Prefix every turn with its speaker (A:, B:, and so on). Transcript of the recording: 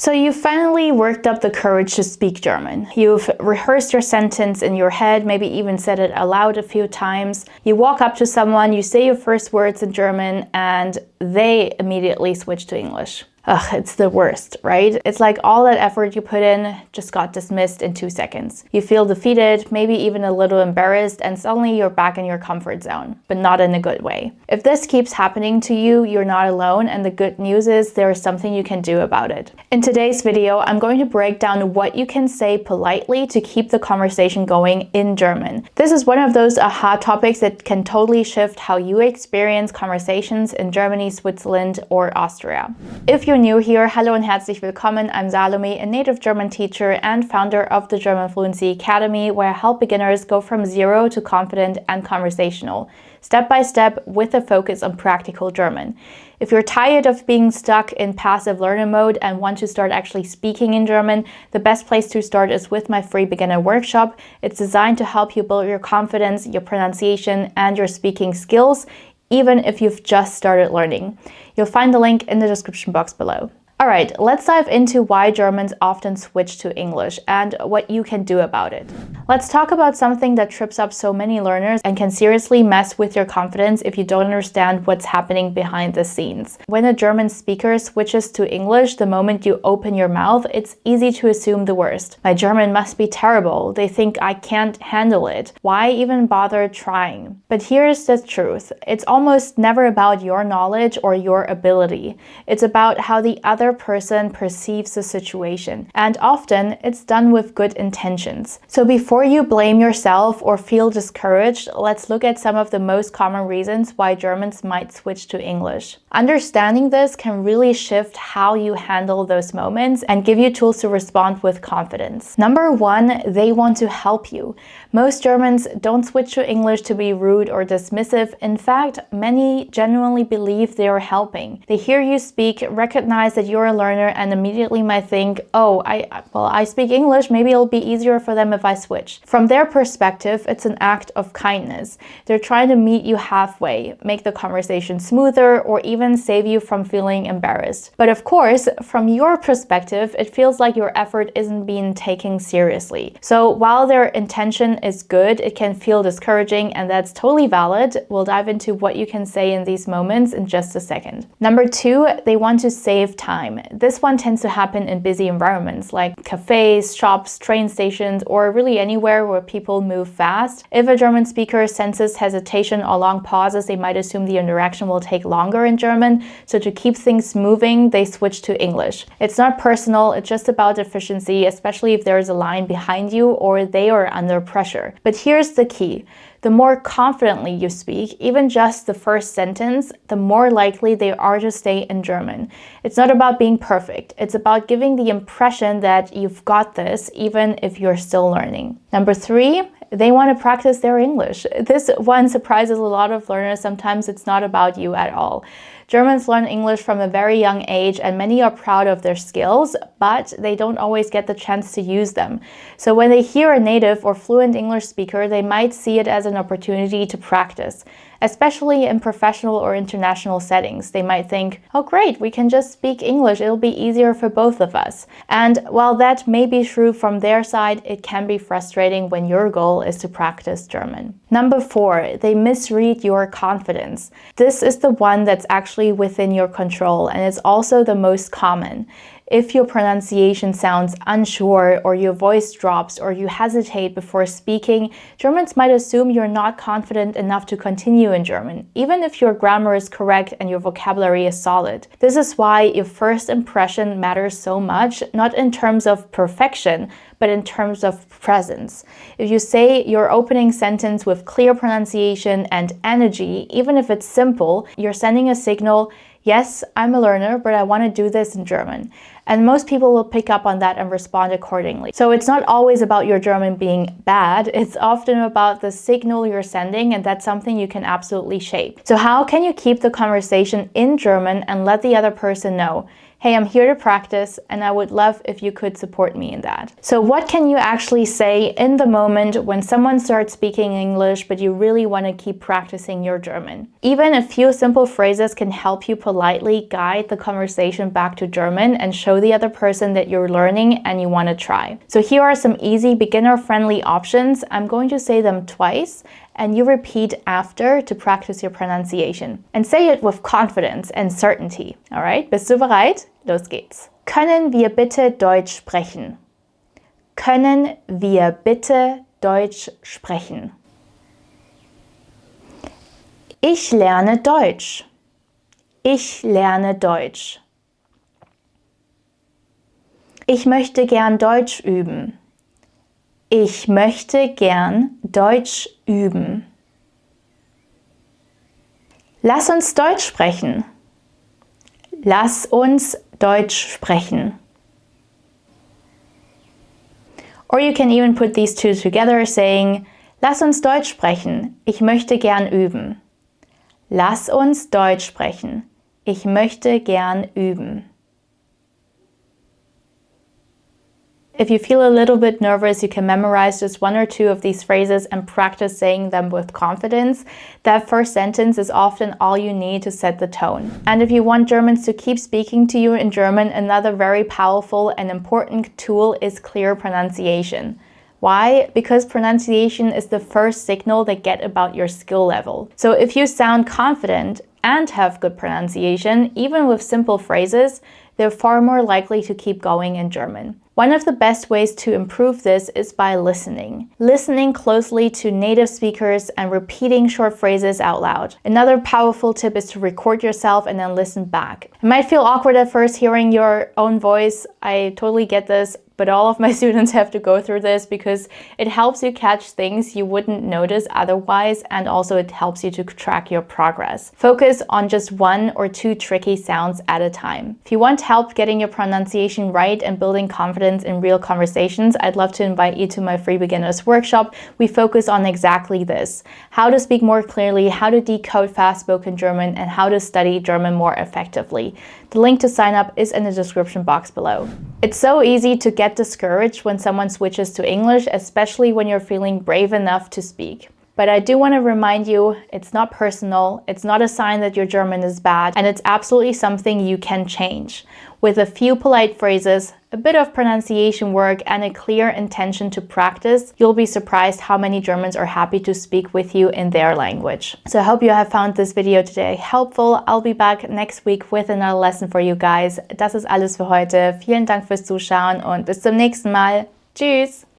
A: So you finally worked up the courage to speak German. You've rehearsed your sentence in your head, maybe even said it aloud a few times. You walk up to someone, you say your first words in German, and they immediately switch to English. Ugh, it's the worst, right? It's like all that effort you put in just got dismissed in 2 seconds. You feel defeated, maybe even a little embarrassed, and suddenly you're back in your comfort zone, but not in a good way. If this keeps happening to you, you're not alone, and the good news is there is something you can do about it. In today's video, I'm going to break down what you can say politely to keep the conversation going in German. This is one of those aha topics that can totally shift how you experience conversations in Germany, Switzerland, or Austria. If you're new here, hello and herzlich willkommen. I'm Salome, a native German teacher and founder of the German Fluency Academy, where I help beginners go from zero to confident and conversational, step by step with a focus on practical German. If you're tired of being stuck in passive learner mode and want to start actually speaking in German, the best place to start is with my free beginner workshop. It's designed to help you build your confidence, your pronunciation, and your speaking skills, even if you've just started learning. You'll find the link in the description box below. Alright, let's dive into why Germans often switch to English and what you can do about it. Let's talk about something that trips up so many learners and can seriously mess with your confidence if you don't understand what's happening behind the scenes. When a German speaker switches to English the moment you open your mouth, it's easy to assume the worst. My German must be terrible. They think I can't handle it. Why even bother trying? But here's the truth. It's almost never about your knowledge or your ability. It's about how the other person perceives the situation, and often it's done with good intentions. So before you blame yourself or feel discouraged, let's look at some of the most common reasons why Germans might switch to English. Understanding this can really shift how you handle those moments and give you tools to respond with confidence. Number one, they want to help you. Most Germans don't switch to English to be rude or dismissive. In fact, many genuinely believe they are helping. They hear you speak, recognize that you're a learner, and immediately might think, oh, I speak English, maybe it'll be easier for them if I switch. From their perspective, it's an act of kindness. They're trying to meet you halfway, make the conversation smoother, or even save you from feeling embarrassed. But of course, from your perspective, it feels like your effort isn't being taken seriously. So while their intention is good, it can feel discouraging, and that's totally valid. We'll dive into what you can say in these moments in just a second. Number two, they want to save time. This one tends to happen in busy environments like cafes, shops, train stations, or really anywhere where people move fast. If a German speaker senses hesitation or long pauses, they might assume the interaction will take longer in German. So to keep things moving, they switch to English. It's not personal, it's just about efficiency, especially if there is a line behind you or they are under pressure. But here's the key. The more confidently you speak, even just the first sentence, the more likely they are to stay in German. It's not about being perfect. It's about giving the impression that you've got this, even if you're still learning. Number three, they want to practice their English. This one surprises a lot of learners. Sometimes it's not about you at all. Germans learn English from a very young age, and many are proud of their skills, but they don't always get the chance to use them. So when they hear a native or fluent English speaker, they might see it as an opportunity to practice. Especially in professional or international settings, they might think, oh great, we can just speak English, it'll be easier for both of us. And while that may be true from their side, it can be frustrating when your goal is to practice German. Number four, they misread your confidence. This is the one that's actually within your control, and it's also the most common. If your pronunciation sounds unsure, or your voice drops, or you hesitate before speaking, Germans might assume you're not confident enough to continue in German, even if your grammar is correct and your vocabulary is solid. This is why your first impression matters so much, not in terms of perfection, but in terms of presence. If you say your opening sentence with clear pronunciation and energy, even if it's simple, you're sending a signal, yes, I'm a learner, but I want to do this in German. And most people will pick up on that and respond accordingly. So it's not always about your German being bad, it's often about the signal you're sending, and that's something you can absolutely shape. So how can you keep the conversation in German and let the other person know, hey, I'm here to practice and I would love if you could support me in that. So what can you actually say in the moment when someone starts speaking English but you really want to keep practicing your German? Even a few simple phrases can help you politely guide the conversation back to German and show the other person that you're learning and you want to try. So here are some easy beginner-friendly options. I'm going to say them twice and you repeat after to practice your pronunciation. And say it with confidence and certainty. Alright, bist du bereit? Los geht's. Können wir bitte Deutsch sprechen? Können wir bitte Deutsch sprechen? Ich lerne Deutsch. Ich lerne Deutsch. Ich möchte gern Deutsch üben. Ich möchte gern Deutsch üben. Lass uns Deutsch sprechen. Lass uns Deutsch sprechen. Or you can even put these two together saying, lass uns Deutsch sprechen. Ich möchte gern üben. Lass uns Deutsch sprechen. Ich möchte gern üben. If you feel a little bit nervous, you can memorize just one or two of these phrases and practice saying them with confidence. That first sentence is often all you need to set the tone. And if you want Germans to keep speaking to you in German, another very powerful and important tool is clear pronunciation. Why? Because pronunciation is the first signal they get about your skill level. So if you sound confident and have good pronunciation, even with simple phrases, they're far more likely to keep going in German. One of the best ways to improve this is by listening. Listening closely to native speakers and repeating short phrases out loud. Another powerful tip is to record yourself and then listen back. It might feel awkward at first hearing your own voice. I totally get this, but all of my students have to go through this because it helps you catch things you wouldn't notice otherwise, and also it helps you to track your progress. Focus on just one or two tricky sounds at a time. If you want help getting your pronunciation right and building confidence in real conversations, I'd love to invite you to my free beginners workshop. We focus on exactly this: how to speak more clearly, how to decode fast-spoken German, and how to study German more effectively. The link to sign up is in the description box below. It's so easy to get discouraged when someone switches to English, especially when you're feeling brave enough to speak. But I do want to remind you, it's not personal, it's not a sign that your German is bad, and it's absolutely something you can change. With a few polite phrases, a bit of pronunciation work, and a clear intention to practice, you'll be surprised how many Germans are happy to speak with you in their language. So I hope you have found this video today helpful. I'll be back next week with another lesson for you guys. Das ist alles für heute. Vielen Dank fürs Zuschauen und bis zum nächsten Mal. Tschüss!